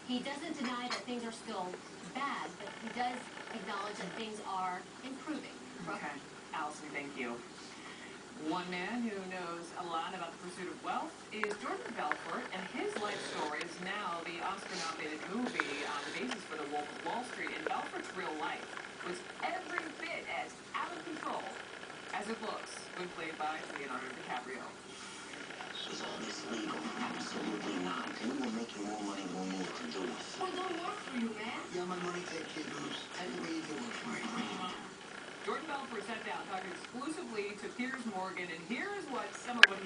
He doesn't deny that things are still bad, but he does acknowledge that things are improving. Okay. Allison, thank you. One man who knows a lot about the pursuit of wealth is Jordan Belfort, and his life story is now the Oscar-nominated movie on the basis for The Wolf of Wall Street. And Belfort's real life was every bit as out of control as it looks when played by Leonardo DiCaprio. Is all this legal? Absolutely not. And you will make more money when you produce. Well, don't work for you, man. Yeah, my money take care of those. I can be easy work for me. Jordan Belfort sat down talking exclusively to Piers Morgan, and here is what some of what he